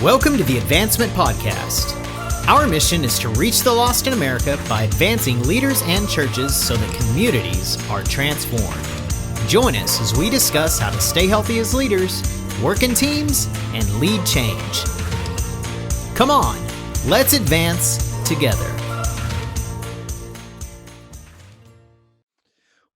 Welcome to the Advancement Podcast. Our mission is to reach the lost in America by advancing leaders and churches so that communities are transformed. Join us as we discuss how to stay healthy as leaders, work in teams, and lead change. Come on, let's advance together.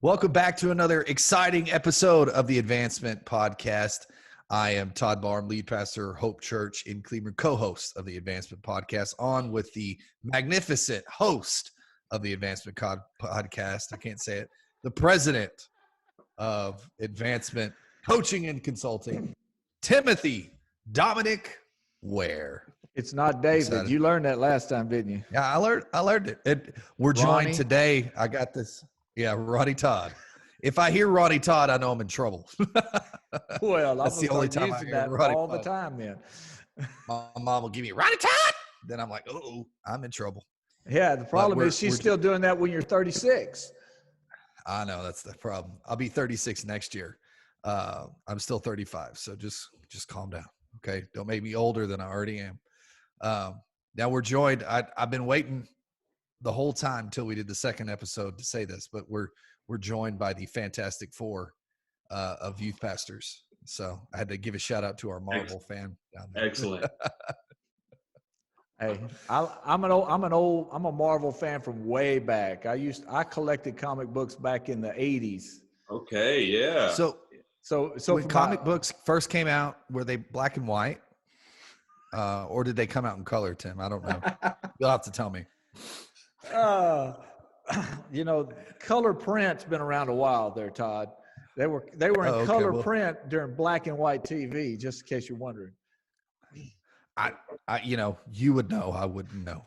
Welcome back to another exciting episode of the Advancement Podcast. I am Todd Barham, lead pastor, Hope Church in Cleveland, co-host of the Advancement Podcast, on with the magnificent host of the Advancement Podcast. I can't say it. The president of Advancement Coaching and Consulting, Timothy Dominic Ware. It's not David. Excited. You learned that last time, didn't you? Yeah, I learned it. We're Ronnie? joined today. I got this. Yeah, Ronnie Todd. If I hear Ronnie Todd, I know I'm in trouble. Well, That's the only time I using hear that Ronnie all Todd. the time then. My mom will give me Ronnie Todd. Then I'm like, oh, I'm in trouble. Yeah, the problem we're- is she's we're- still doing that when you're 36. I know that's the problem. I'll be 36 next year. I'm still 35, so just calm down, okay? Don't make me older than I already am. Now we're joined. I've been waiting the whole time till we did the second episode to say this, but we're joined by the Fantastic Four of youth pastors. So I had to give a shout out to our Marvel fan down there. Excellent. Hey, I'm a Marvel fan from way back. I collected comic books back in the 80s. Okay, yeah. So when from comic books first came out, were they black and white? Or did they come out in color, Tim? I don't know. You'll have to tell me. Color print's been around a while there, Todd. They were in color print during black and white TV, just in case you're wondering. You would know. I wouldn't know.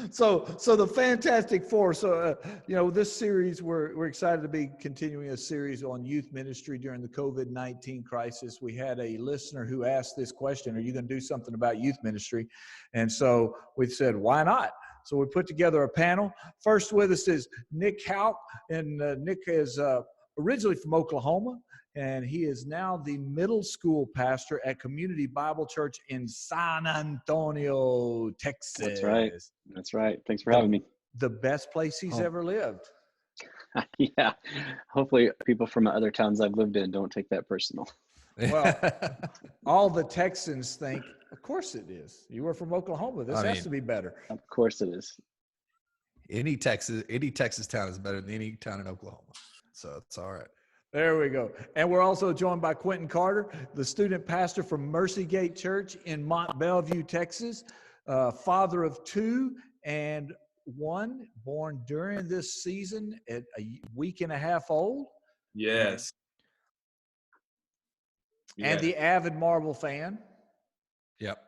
So the Fantastic Four. So, this series, we're excited to be continuing a series on youth ministry during the COVID-19 crisis. We had a listener who asked this question: are you going to do something about youth ministry? And so we said, why not? So we put together a panel. First with us is Nick Houck, and Nick is originally from Oklahoma, and he is now the middle school pastor at Community Bible Church in San Antonio, Texas. That's right. Thanks for having me. The best place he's ever lived. Yeah. Hopefully people from other towns I've lived in don't take that personal. Well, all the Texans think, of course it is. You were from Oklahoma. This has to be better. Of course it is. Any Texas town is better than any town in Oklahoma. So it's all right. There we go. And we're also joined by Quinton Carter, the student pastor from Mercy Gate Church in Mont Belvieu, Texas, father of two and one born during this season at a week and a half old. Yes. And the avid Marvel fan. Yep.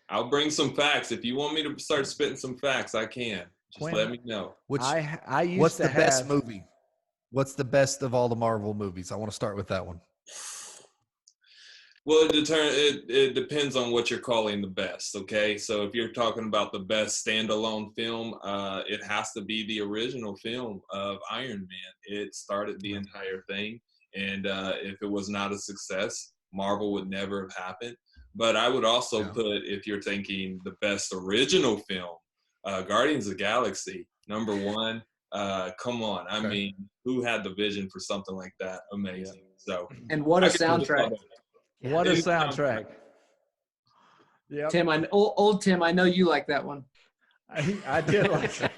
I'll bring some facts. If you want me to start spitting some facts, I can. Just Quentin, let me know. What's the best movie? What's the best of all the Marvel movies? I want to start with that one. Well, it depends on what you're calling the best, okay? So if you're talking about the best standalone film, it has to be the original film of Iron Man. It started the entire thing, and if it was not a success, Marvel would never have happened. But I would also put, if you're thinking the best original film, Guardians of the Galaxy, number one. Come on. I mean, who had the vision for something like that? Amazing. So, and what a soundtrack. What a soundtrack. Yeah. Tim, old Tim, I know you like that one. I did like it.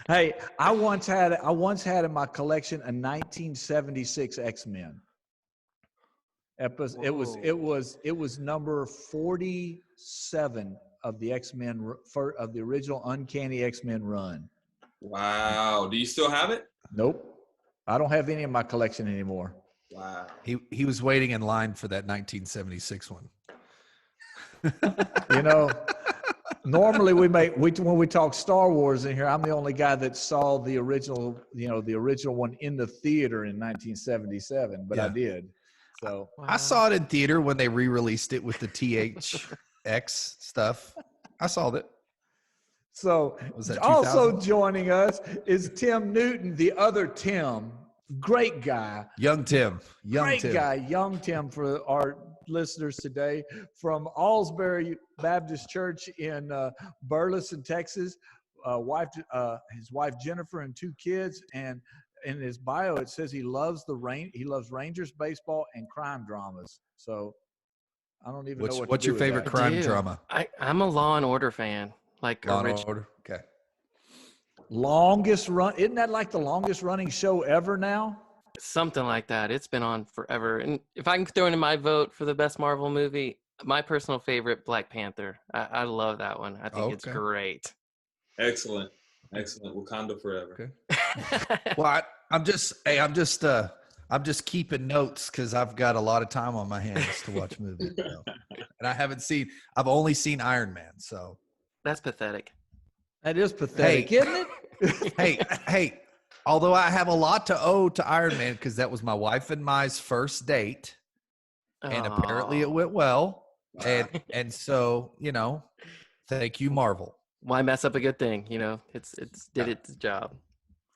Hey, I once had in my collection a 1976 X-Men. It was number 47 of the X-Men, of the original Uncanny X-Men run. Wow. Do you still have it? Nope. I don't have any in my collection anymore. Wow. He was waiting in line for that 1976 one. Normally when we talk Star Wars in here, I'm the only guy that saw the original, the original one in the theater in 1977, but I did. So I saw it in theater when they re-released it with the THX stuff. I saw that. So also joining us is Tim Newton, the other Tim. Great guy. Young Tim. Young Tim for our listeners today from Allsbury Baptist Church in Burleson, Texas. His wife Jennifer and 2 kids, and in his bio it says he loves Rangers baseball and crime dramas. So I don't even know what's your favorite crime drama? I'm a Law and Order fan. Like Law and Order. Okay. Longest run, isn't that like the longest running show ever now? Something like that. It's been on forever. And if I can throw in my vote for the best Marvel movie, my personal favorite, Black Panther. I love that one. I think it's great. Excellent. Wakanda forever. Okay. Well, I'm just keeping notes because I've got a lot of time on my hands to watch movies. So. And I've only seen Iron Man. So that's pathetic. That is pathetic, isn't it? hey. Although I have a lot to owe to Iron Man because that was my wife and my's first date, and apparently it went well. And so, thank you, Marvel. Why mess up a good thing? It's did its job.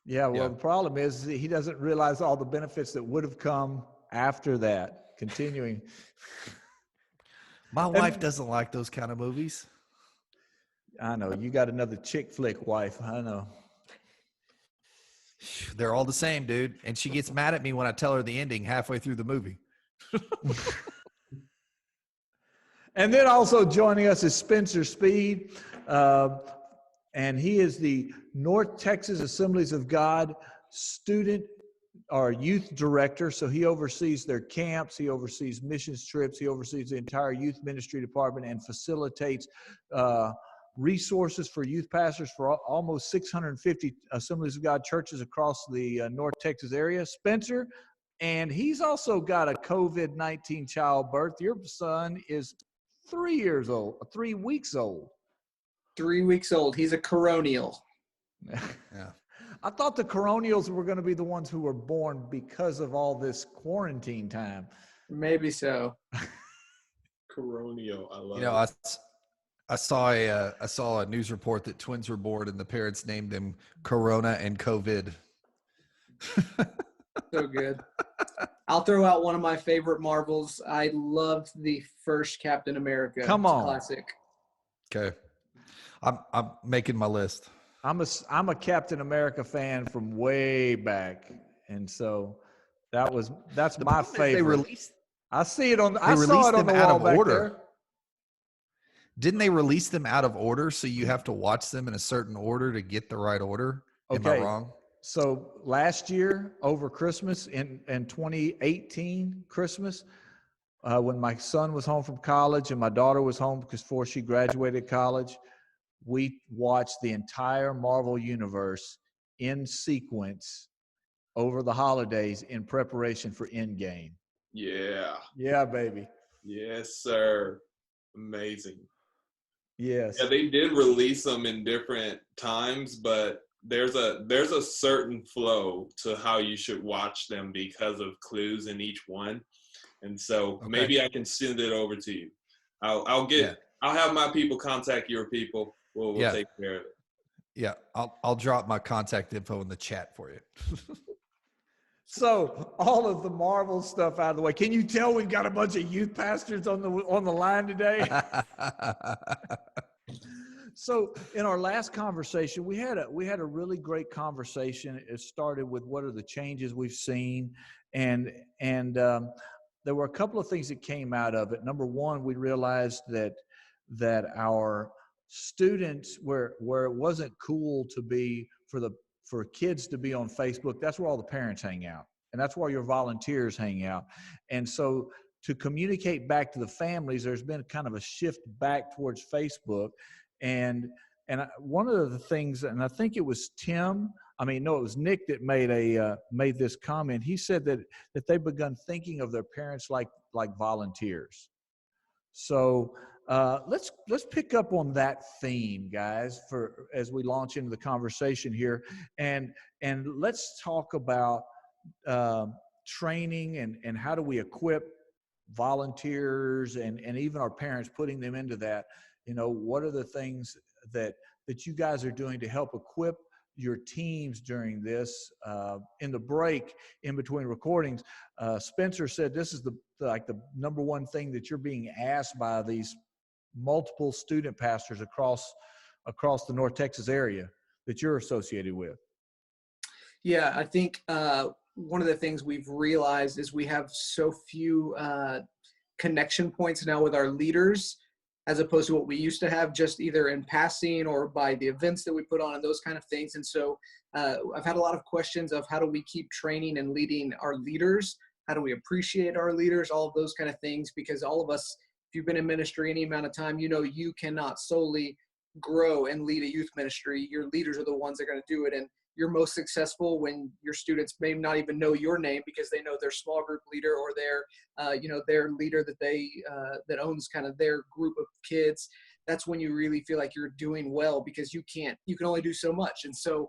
Yeah. Well, the problem is he doesn't realize all the benefits that would have come after that. Continuing. My wife doesn't like those kind of movies. I know you got another chick flick wife. I know. They're all the same, dude. And she gets mad at me when I tell her the ending halfway through the movie. And then also joining us is Spencer Speed. And he is the North Texas Assemblies of God student or youth director. So he oversees their camps. He oversees missions trips. He oversees the entire youth ministry department and facilitates resources for youth pastors for almost 650 Assemblies of God churches across the North Texas area. Spencer, and he's also got a COVID-19 childbirth. Your son is 3 weeks old. 3 weeks old. He's a coronial. Yeah. I thought the coronials were going to be the ones who were born because of all this quarantine time. Maybe so. Coronial. I love it. I saw a news report that twins were born and the parents named them Corona and COVID. So good. I'll throw out one of my favorite Marvels. I loved the first Captain America. Come on. Classic. Okay. I'm making my list. I'm a Captain America fan from way back. And so that's my favorite. I saw it on the wall back there. Didn't they release them out of order? So you have to watch them in a certain order to get the right order? Am I wrong? So last year over Christmas in 2018 Christmas, when my son was home from college and my daughter was home before she graduated college, we watched the entire Marvel universe in sequence over the holidays in preparation for Endgame. Yeah. Yeah, baby. Yes, sir. Amazing. Yes. Yeah, they did release them in different times, but there's a certain flow to how you should watch them because of clues in each one. And so maybe I can send it over to you. I'll have my people contact your people. We'll take care of it. Yeah, I'll drop my contact info in the chat for you. So all of the Marvel stuff out of the way. Can you tell we've got a bunch of youth pastors on the line today? So in our last conversation, we had a really great conversation. It started with what are the changes we've seen, and there were a couple of things that came out of it. Number one, we realized that our students, where it wasn't cool to be for kids to be on Facebook, that's where all the parents hang out. And that's where your volunteers hang out. And so to communicate back to the families, there's been kind of a shift back towards Facebook. And one of the things, and I think it was it was Nick that made this comment. He said that they've begun thinking of their parents like volunteers. So let's pick up on that theme, guys, as we launch into the conversation here, and let's talk about training and how do we equip volunteers and even our parents, putting them into that. What are the things that you guys are doing to help equip your teams during this. In the break in between recordings, Spencer said this is the number one thing that you're being asked by these multiple student pastors across the North Texas area that you're associated with. Yeah, I think one of the things we've realized is we have so few connection points now with our leaders, as opposed to what we used to have, just either in passing or by the events that we put on and those kind of things. And so I've had a lot of questions of how do we keep training and leading our leaders? How do we appreciate our leaders? All of those kind of things, because all of us, if you've been in ministry any amount of time, you know you cannot solely grow and lead a youth ministry. Your leaders are the ones that are going to do it. And you're most successful when your students may not even know your name because they know their small group leader or their leader that they that owns kind of their group of kids. That's when you really feel like you're doing well, because you can only do so much. And so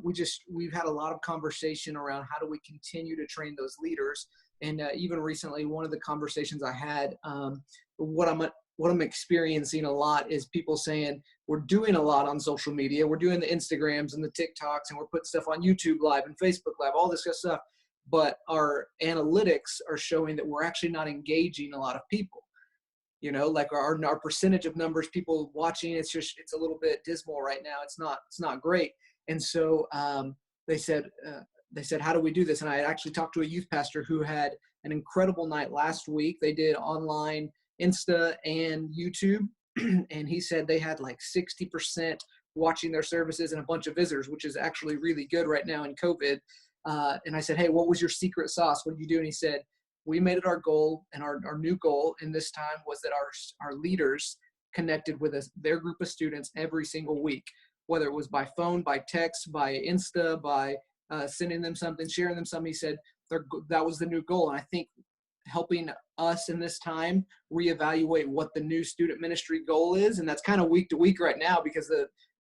we've had a lot of conversation around how do we continue to train those leaders. And even recently, one of the conversations I had, what I'm experiencing a lot is people saying, we're doing a lot on social media. We're doing the Instagrams and the TikToks, and we're putting stuff on YouTube Live and Facebook Live, all this good stuff. But our analytics are showing that we're actually not engaging a lot of people. You know, like our percentage of numbers, people watching, it's a little bit dismal right now. It's not great. And so they said, how do we do this? And I actually talked to a youth pastor who had an incredible night last week. They did online Insta and YouTube. And he said they had like 60% watching their services and a bunch of visitors, which is actually really good right now in COVID. And I said, hey, what was your secret sauce? What did you do? And he said, we made it our goal, and our new goal in this time was that our leaders connected with their group of students every single week, whether it was by phone, by text, by Insta, by sending them something, sharing them something. He said that was the new goal. And I think helping us in this time reevaluate what the new student ministry goal is. And that's kind of week to week right now because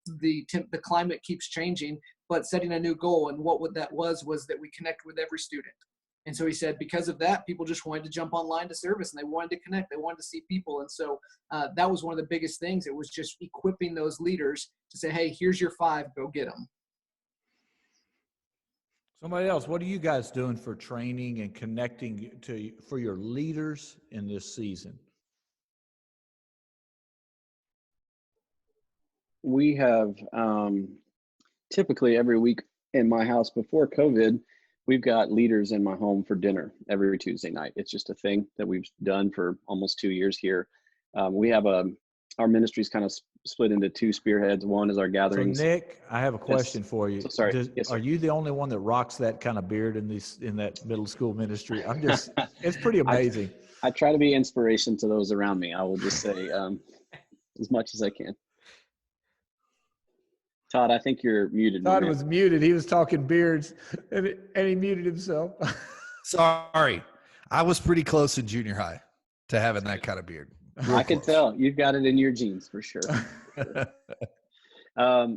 the climate keeps changing, but setting a new goal. And what that was that we connect with every student. And so he said, because of that, people just wanted to jump online to service and they wanted to connect. They wanted to see people. And so that was one of the biggest things. It was just equipping those leaders to say, hey, here's your 5, go get them. Somebody else, what are you guys doing for training and connecting for your leaders in this season? We have typically every week in my house before COVID, we've got leaders in my home for dinner every Tuesday night. It's just a thing that we've done for almost 2 years here. We have our ministry's kind of split into 2 spearheads. One is our gatherings. So Nick, I have a question for you. So sorry. Are you the only one that rocks that kind of beard in that middle school ministry? It's pretty amazing. I try to be inspiration to those around me. I will just say as much as I can. Todd, I think you're muted. Todd was muted. He was talking beards, and he muted himself. Sorry. I was pretty close in junior high to having that kind of beard. I can tell. You've got it in your genes for sure.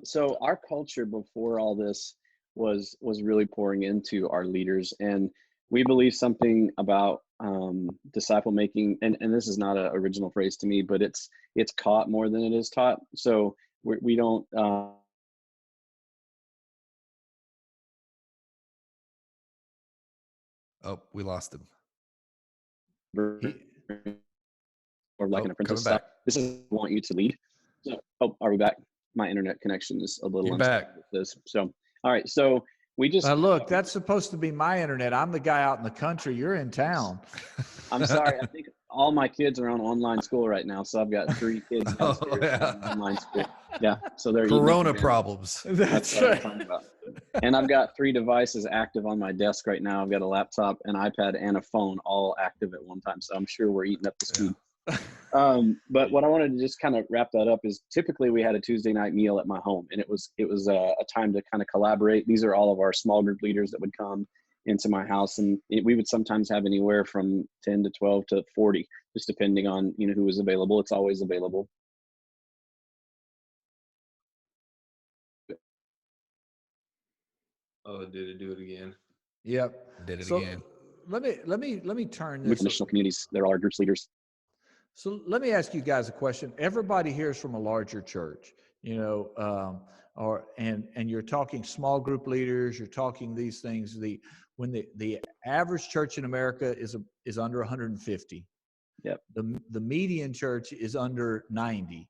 So our culture before all this was really pouring into our leaders. And we believe something about disciple making. And this is not an original phrase to me, but it's caught more than it is taught. So we don't oh, we lost him. Or like an apprentice style. This is want you to lead. So, are we back? My internet connection is a little back with this. So, all right. So we just look. That's supposed to be my internet. I'm the guy out in the country. You're in town. I'm sorry. I think all my kids are on online school right now. So I've got 3 kids on online school. Yeah. So they're Corona problems. That's right. And I've got 3 devices active on my desk right now. I've got a laptop, an iPad, and a phone all active at one time. So I'm sure we're eating up the speed. Yeah. But what I wanted to just kind of wrap that up is typically we had a Tuesday night meal at my home, and it was a time to kind of collaborate. These are all of our small group leaders that would come into my house, and we would sometimes have anywhere from 10 to 12 to 40, just depending on who was available. It's always available. Oh, did it do it again? Yep, did it again. Let me turn this. Missional communities, there are groups leaders. So let me ask you guys a question. Everybody here is from a larger church. and you're talking small group leaders, you're talking these things. When the average church in America is under 150. Yep. The median church is under 90.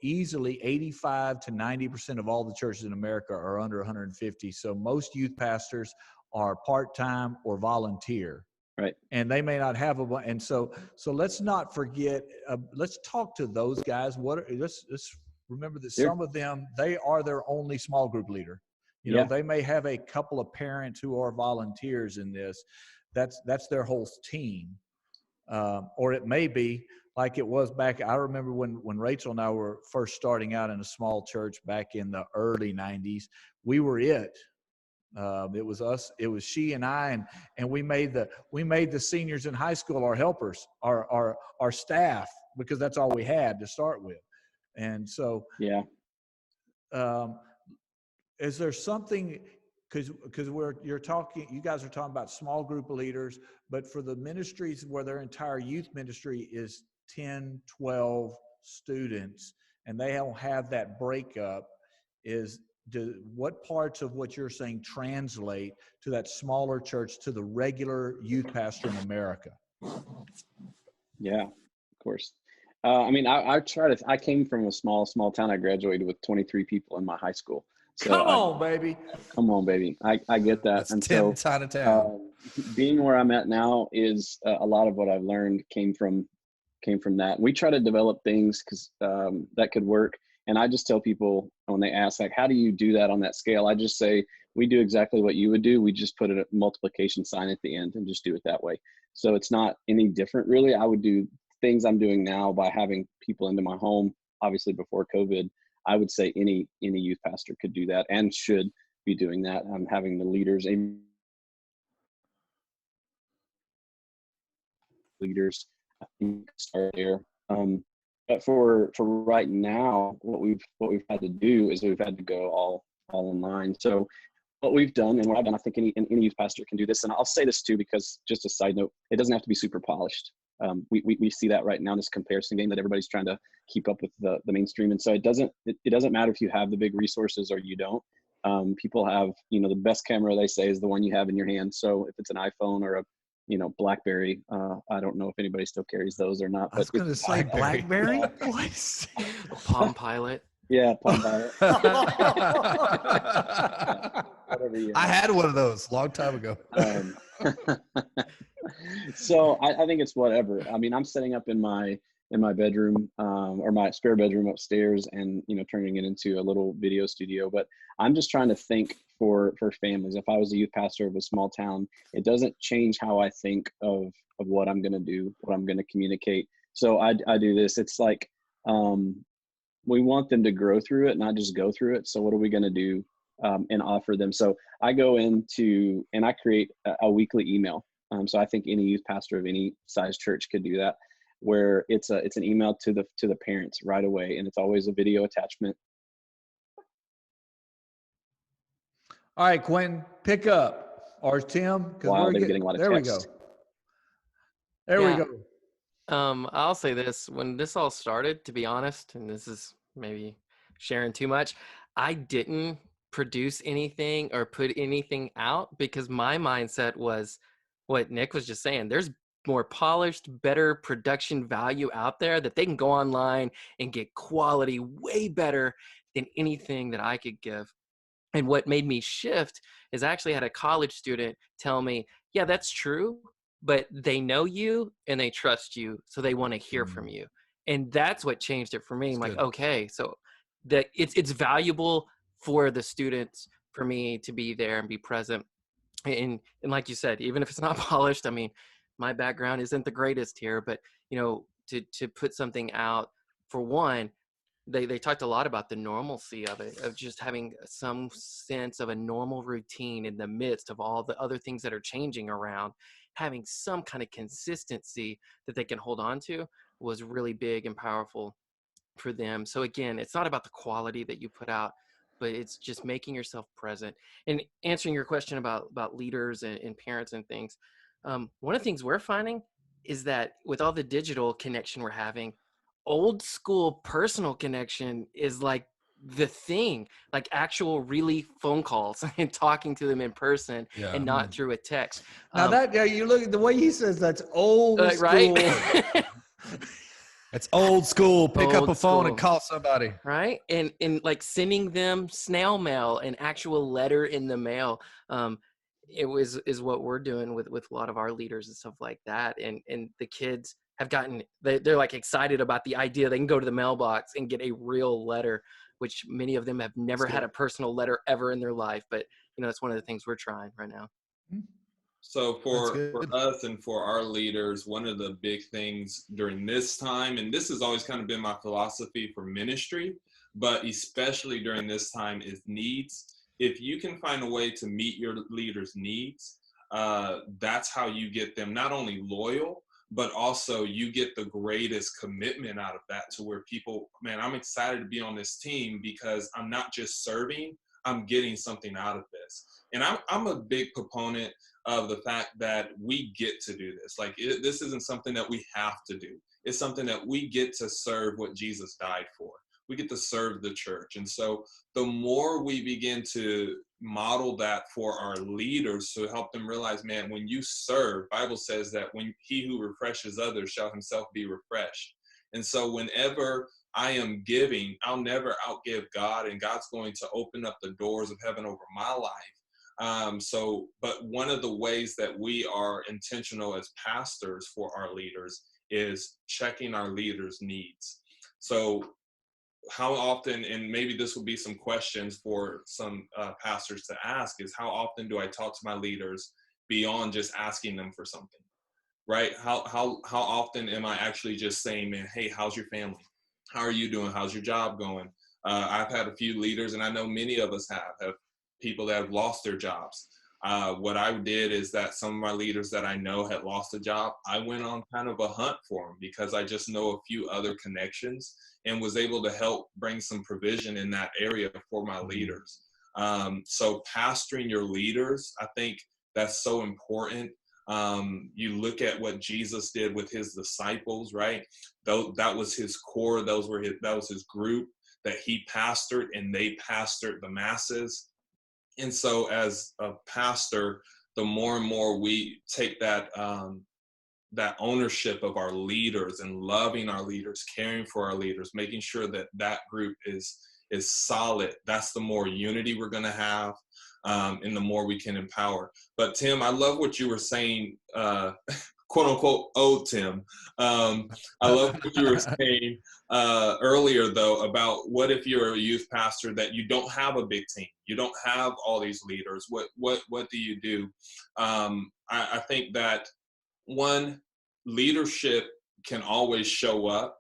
Easily 85 to 90% of all the churches in America are under 150. So most youth pastors are part-time or volunteer. Right. And they may not have and so let's not forget, let's talk to those guys. Let's remember that some of them, they are their only small group leader. They may have a couple of parents who are volunteers in this. That's their whole team. Or it may be like it was back. I remember when Rachel and I were first starting out in a small church back in the early 90s, we were it. It was us. It was she and I, and we made the seniors in high school our helpers, our staff, because that's all we had to start with. And so, is there something? Because you guys are talking about small group of leaders, but for the ministries where their entire youth ministry is 10, 12 students, and they don't have that breakup, what parts of what you're saying translate to that smaller church, to the regular youth pastor in America? Yeah, of course. I came from a small town. I graduated with 23 people in my high school. So Come on, baby. I get that. That's and Tim, so, town to town. Being where I'm at now is a lot of what I've learned came from that. We try to develop things because that could work. And I just tell people when they ask, like, how do you do that on that scale? I just say, we do exactly what you would do. We just put a multiplication sign at the end and just do it that way. So it's not any different, really. I would do things I'm doing now by having people into my home. Obviously, before COVID, I would say any youth pastor could do that and should be doing that. Having the leaders I think start there. But for right now, what we've had to do is we've had to go all online. So what we've done, and what I've done, I think any youth pastor can do this. And I'll say this too, because just a side note, it doesn't have to be super polished. We see that right now in this comparison game that everybody's trying to keep up with the mainstream. And so it doesn't matter if you have the big resources or you don't. People have, the best camera, they say, is the one you have in your hand. So if it's an iPhone or a BlackBerry, I don't know if anybody still carries those or not. I was going to say BlackBerry. Palm Pilot. Yeah, Palm Pilot. I had one of those a long time ago. So I think it's whatever. I mean, I'm setting up in my bedroom or my spare bedroom upstairs, and turning it into a little video studio. But I'm just trying to think for families. If I was a youth pastor of a small town, it doesn't change how I think of what I'm going to do, what I'm going to communicate. So I do this. It's like we want them to grow through it, not just go through it. So what are we going to do and offer them? So I go into and I create a weekly email. So I think any youth pastor of any size church could do that, where it's an email to the parents right away, and it's always a video attachment. All right, Quinton, pick up, or Tim. Wow, they're getting a lot of text. There we go. I'll say this: when this all started, to be honest, and this is maybe sharing too much, I didn't produce anything or put anything out because my mindset was what Nick was just saying. There's more polished, better production value out there that they can go online and get quality way better than anything that I could give. And what made me shift is I actually had a college student tell me, yeah, that's true, but they know you and they trust you, so they want to hear from you. And that's what changed it for me. I'm like, okay, so that it's valuable for the students for me to be there and be present. And like you said, even if it's not polished, I mean, my background isn't the greatest here, but to put something out, for one, they talked a lot about the normalcy of it, of just having some sense of a normal routine in the midst of all the other things that are changing around. Having some kind of consistency that they can hold on to was really big and powerful for them. So again, it's not about the quality that you put out, but it's just making yourself present. And answering your question about leaders and parents and things, one of the things we're finding is that with all the digital connection we're having, old school personal connection is like the thing, like actual really phone calls and talking to them in person and not through a text. Now you look at the way he says that's old school. Right? It's old school. Pick up Old a phone and school. call somebody. Right. And like sending them snail mail, an actual letter in the mail. Is what we're doing with a lot of our leaders and stuff like that. And the kids have gotten, they're like excited about the idea they can go to the mailbox and get a real letter, which many of them have never had a personal letter ever in their life. But, that's one of the things we're trying right now. So for us and for our leaders, one of the big things during this time, and this has always kind of been my philosophy for ministry, but especially during this time, is needs. If you can find a way to meet your leaders' needs, that's how you get them not only loyal, but also you get the greatest commitment out of that, to where people, man, I'm excited to be on this team because I'm not just serving, I'm getting something out of this. And I'm a big proponent of the fact that we get to do this. Like this isn't something that we have to do. It's something that we get to serve what Jesus died for. We get to serve the church. And so the more we begin to model that for our leaders to help them realize, man, when you serve, Bible says that when he who refreshes others shall himself be refreshed. And so whenever I am giving, I'll never outgive God, and God's going to open up the doors of heaven over my life. But one of the ways that we are intentional as pastors for our leaders is checking our leaders' needs. So how often, and maybe this will be some questions for some pastors to ask, is how often do I talk to my leaders beyond just asking them for something, right? How often am I actually just saying, man, hey, how's your family? How are you doing? How's your job going? I've had a few leaders, and I know many of us have people that have lost their jobs. What I did is that some of my leaders that I know had lost a job, I went on kind of a hunt for them because I just know a few other connections and was able to help bring some provision in that area for my leaders. So pastoring your leaders, I think that's so important. You look at what Jesus did with his disciples, right? That was his core. That was his group that he pastored, and they pastored the masses. And so as a pastor, the more and more we take that ownership of our leaders and loving our leaders, caring for our leaders, making sure that that group is solid, that's the more unity we're going to have, and the more we can empower. But Tim, I love what you were saying, quote unquote, old Tim. I love what you were saying earlier, though, about what if you're a youth pastor that you don't have a big team, you don't have all these leaders. What do you do? I think that one, leadership can always show up.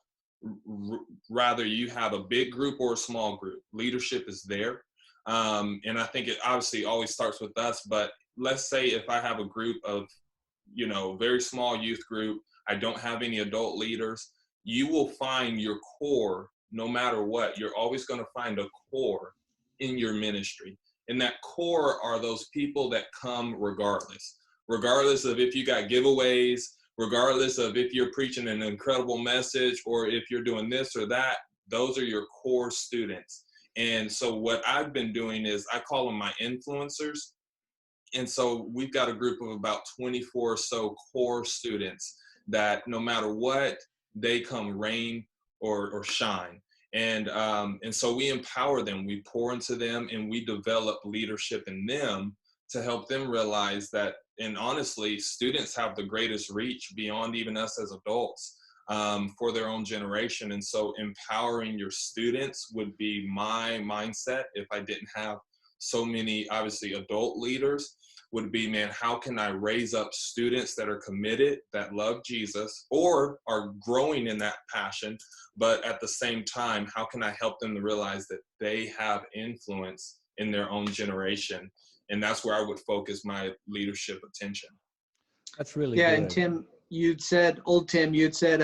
Rather you have a big group or a small group, leadership is there. And I think it obviously always starts with us, but let's say if I have a group of, very small youth group, I don't have any adult leaders, you will find your core no matter what. You're always going to find a core in your ministry. And that core are those people that come regardless of if you got giveaways, regardless of if you're preaching an incredible message or if you're doing this or that. Those are your core students. And so what I've been doing is I call them my influencers. And so we've got a group of about 24 or so core students that no matter what, they come rain or shine. And so we empower them, we pour into them, and we develop leadership in them to help them realize that, and honestly, students have the greatest reach beyond even us as adults for their own generation. And so empowering your students would be my mindset if I didn't have so many, obviously, adult leaders, would be, man, how can I raise up students that are committed, that love Jesus, or are growing in that passion, but at the same time, how can I help them to realize that they have influence in their own generation? And that's where I would focus my leadership attention. That's really good. And Tim, old Tim, you'd said,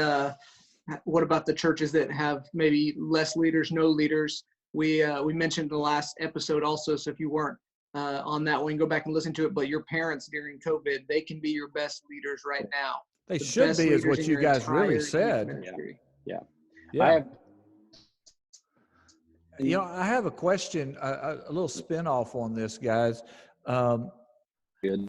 what about the churches that have maybe less leaders, no leaders? We mentioned the last episode also, so if you weren't on that one, go back and listen to it. But your parents during COVID, they can be your best leaders right now. They should be, is what you guys really said. Yeah. I have a question, a little spin-off on this, guys. Good.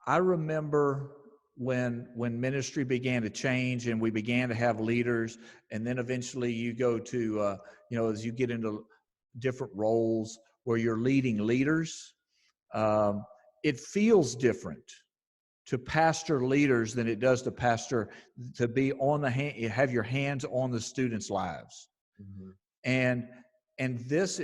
I remember when ministry began to change and we began to have leaders, and then eventually you go to, as you get into different roles where you're leading leaders, it feels different to pastor leaders than it does to be on the hand, have your hands on the students' lives. Mm-hmm. And this,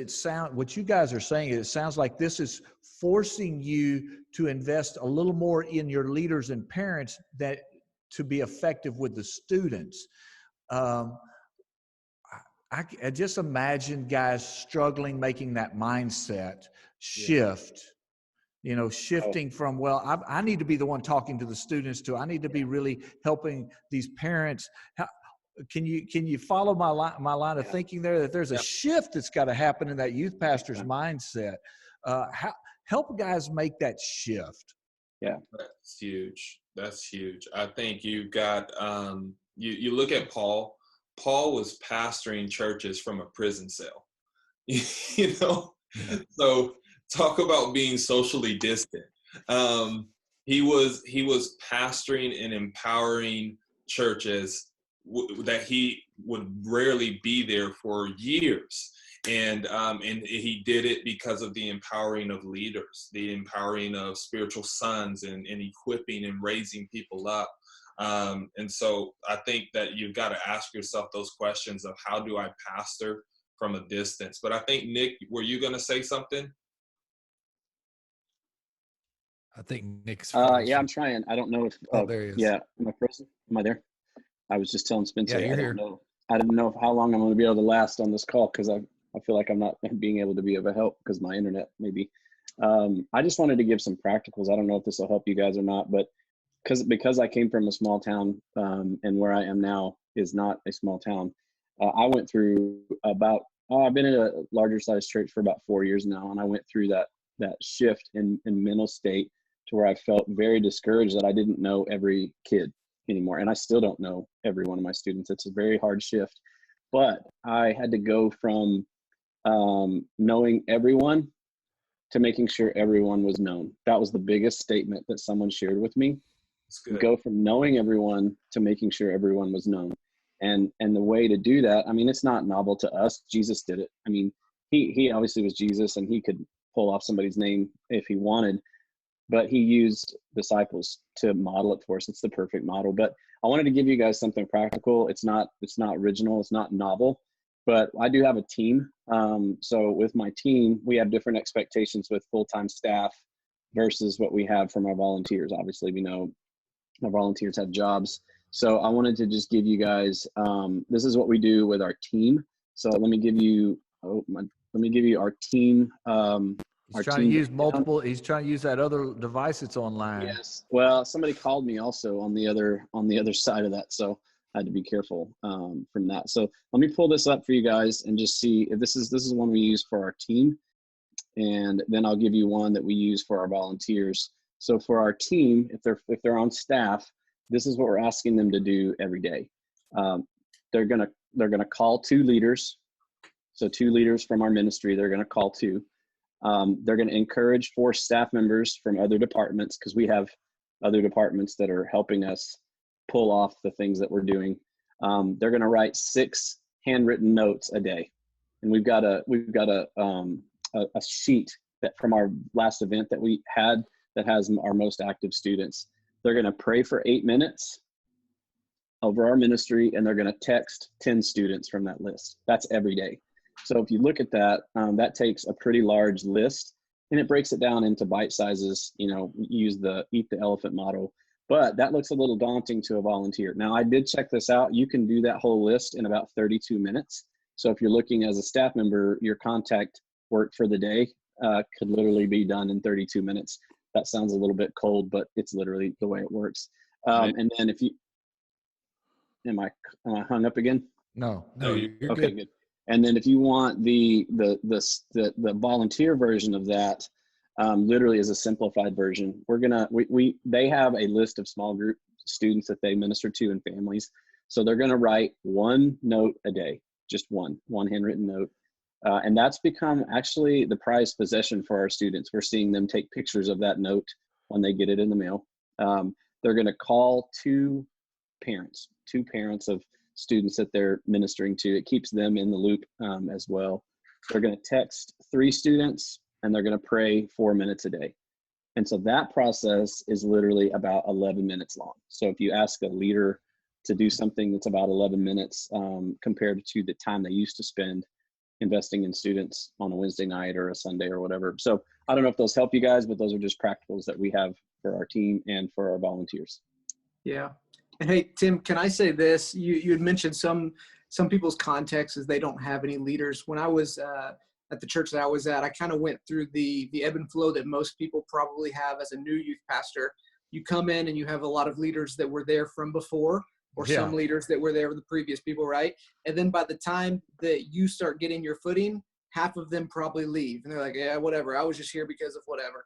what you guys are saying, it sounds like this is forcing you to invest a little more in your leaders and parents to be effective with the students. I just imagine guys struggling making that mindset shift. Shifting from, well, I need to be the one talking to the students to, I need to be really helping these parents. Can you follow my line of thinking there, that there's a shift that's got to happen in that youth pastor's mindset? Help guys make that shift. Yeah, that's huge. I think you've got you look at Paul. Paul was pastoring churches from a prison cell. So talk about being socially distant. He was pastoring and empowering churches that he would rarely be there for years. And he did it because of the empowering of leaders, the empowering of spiritual sons, and equipping and raising people up. And so I think that you've got to ask yourself those questions of, how do I pastor from a distance? But I think, Nick, were you going to say something? I think Nick's yeah, I'm trying. I don't know if there he is. Yeah, am I frozen? Am I there? I was just telling Spencer, Yeah, you're I here. didn't know how long I'm going to be able to last on this call, because I feel like I'm not being able to be of a help because my internet maybe. I just wanted to give some practicals. I don't know if this will help you guys or not, but because I came from a small town, and where I am now is not a small town. I went through I've been in a larger size church for about 4 years now, and I went through that shift in mental state to where I felt very discouraged that I didn't know every kid anymore. And I still don't know every one of my students. It's a very hard shift, but I had to go from knowing everyone to making sure everyone was known. That was the biggest statement that someone shared with me. Go from knowing everyone to making sure everyone was known. And the way to do that, I mean, it's not novel to us. Jesus did it. I mean, he obviously was Jesus, and he could pull off somebody's name if he wanted, but he used disciples to model it for us. It's the perfect model. But I wanted to give you guys something practical. It's not original. It's not novel, but I do have a team. So with my team, we have different expectations with full-time staff versus what we have from our volunteers. Obviously, we know our volunteers have jobs. So I wanted to just give you guys, this is what we do with our team. So let me give you our team. He's trying to use multiple. He's trying to use that other device that's online. Yes. Well, somebody called me also on the other side of that, so I had to be careful from that. So let me pull this up for you guys and just see if this is one we use for our team, and then I'll give you one that we use for our volunteers. So for our team, if they're on staff, this is what we're asking them to do every day. They're gonna call 2 leaders. So 2 leaders from our ministry, they're gonna call 2. They're going to encourage 4 staff members from other departments, because we have other departments that are helping us pull off the things that we're doing. They're going to write 6 handwritten notes a day, and we've got a sheet that from our last event that we had that has our most active students. They're going to pray for 8 minutes over our ministry, and they're going to text 10 students from that list. That's every day. So if you look at that, that takes a pretty large list, and it breaks it down into bite sizes. Use the eat the elephant model, but that looks a little daunting to a volunteer. Now, I did check this out. You can do that whole list in about 32 minutes. So if you're looking as a staff member, your contact work for the day could literally be done in 32 minutes. That sounds a little bit cold, but it's literally the way it works. And then am I hung up again? No, you're okay, good. And then if you want the volunteer version of that, literally is a simplified version. They have a list of small group students that they minister to and families. So they're going to write 1 note a day, just one handwritten note. And that's become actually the prized possession for our students. We're seeing them take pictures of that note when they get it in the mail. They're going to call two parents of students that they're ministering to. It keeps them in the loop as well. They're going to text 3 students, and they're going to pray 4 minutes a day. And so that process is literally about 11 minutes long. So if you ask a leader to do something that's about 11 minutes compared to the time they used to spend investing in students on a Wednesday night or a Sunday or whatever. So I don't know if those help you guys, but those are just practicals that we have for our team and for our volunteers. Yeah. And hey, Tim, can I say this? You had mentioned some people's context is they don't have any leaders. When I was at the church that I was at, I kind of went through the ebb and flow that most people probably have as a new youth pastor. You come in and you have a lot of leaders that were there from before, or some leaders that were there with the previous people, right? And then by the time that you start getting your footing, half of them probably leave. And they're like, yeah, whatever. I was just here because of whatever.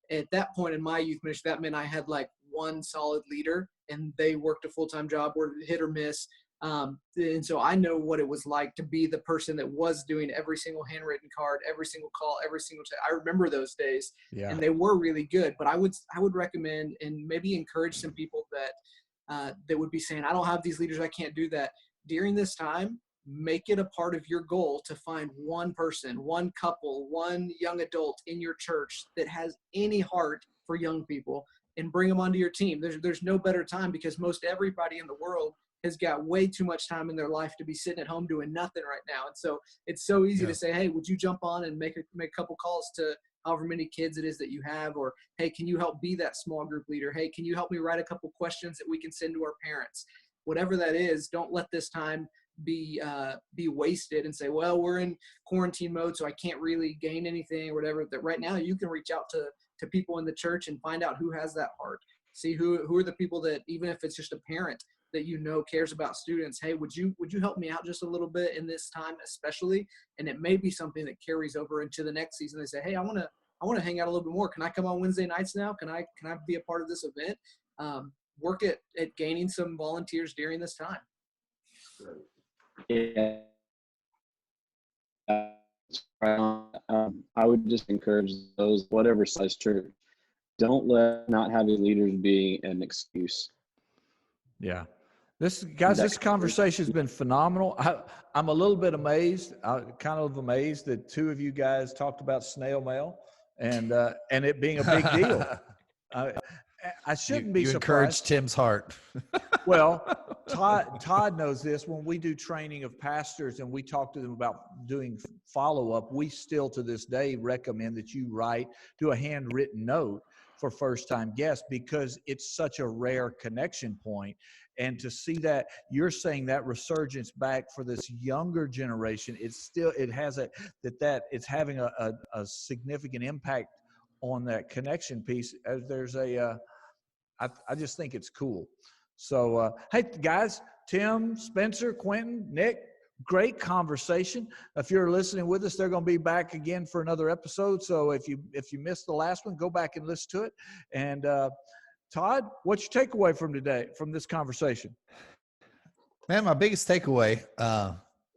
At that point in my youth ministry, that meant I had like one solid leader, and they worked a full-time job, or hit or miss. And so I know what it was like to be the person that was doing every single handwritten card, every single call, every single time. I remember those days, and they were really good. But I would recommend and maybe encourage some people that would be saying, I don't have these leaders, I can't do that. During this time, make it a part of your goal to find one person, one couple, one young adult in your church that has any heart for young people, and bring them onto your team. There's no better time, because most everybody in the world has got way too much time in their life to be sitting at home doing nothing right now. And so it's so easy to say, hey, would you jump on and make a couple calls to however many kids it is that you have, or, hey, can you help be that small group leader? Hey, can you help me write a couple questions that we can send to our parents? Whatever that is, don't let this time be wasted and say, well, we're in quarantine mode, so I can't really gain anything or whatever. That right now you can reach out to people in the church and find out who has that heart. See who are the people that, even if it's just a parent that you know cares about students, hey, would you help me out just a little bit in this time especially? And it may be something that carries over into the next season. They say, hey, I want to hang out a little bit more. Can I come on Wednesday nights now? Can I be a part of this event? Work at gaining some volunteers during this time. Yeah. I would just encourage those, whatever size church, don't let not having leaders be an excuse. Yeah. This conversation has been phenomenal. I'm a little bit amazed, kind of amazed that 2 of you guys talked about snail mail and it being a big deal. I shouldn't be surprised. You encouraged Tim's heart. Well, Todd knows this. When we do training of pastors and we talk to them about doing follow-up, we still to this day recommend that you do a handwritten note for first-time guests, because it's such a rare connection point. And to see that you're saying that resurgence back for this younger generation, it's having a significant impact on that connection piece. I just think it's cool. So, hey guys, Tim, Spencer, Quinton, Nick, great conversation. If you're listening with us, they're going to be back again for another episode. So if you missed the last one, go back and listen to it. And Todd, what's your takeaway from this conversation? Man, my biggest takeaway,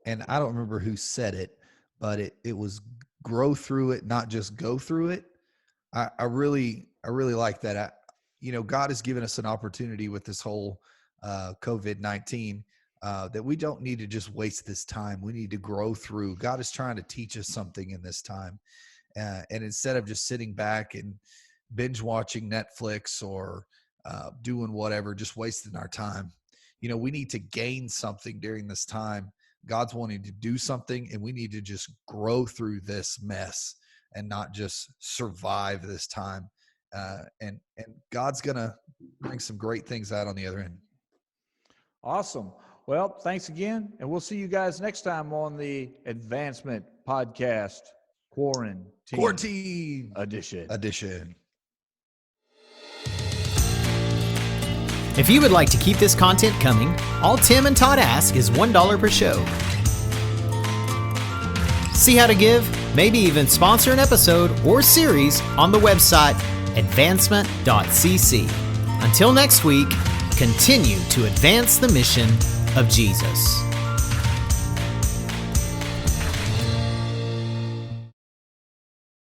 and I don't remember who said it, but it was grow through it, not just go through it. I really like that. God has given us an opportunity with this whole COVID-19 that we don't need to just waste this time. We need to grow through. God is trying to teach us something in this time. And instead of just sitting back and binge watching Netflix or doing whatever, just wasting our time, we need to gain something during this time. God's wanting to do something, and we need to just grow through this mess and not just survive this time. And God's going to bring some great things out on the other end. Awesome. Well, thanks again. And we'll see you guys next time on the Advancement Podcast Quarantine Edition. If you would like to keep this content coming, all Tim and Todd ask is $1 per show. See how to give, maybe even sponsor an episode or series on the website advancement.cc. Until next week, continue to advance the mission of Jesus.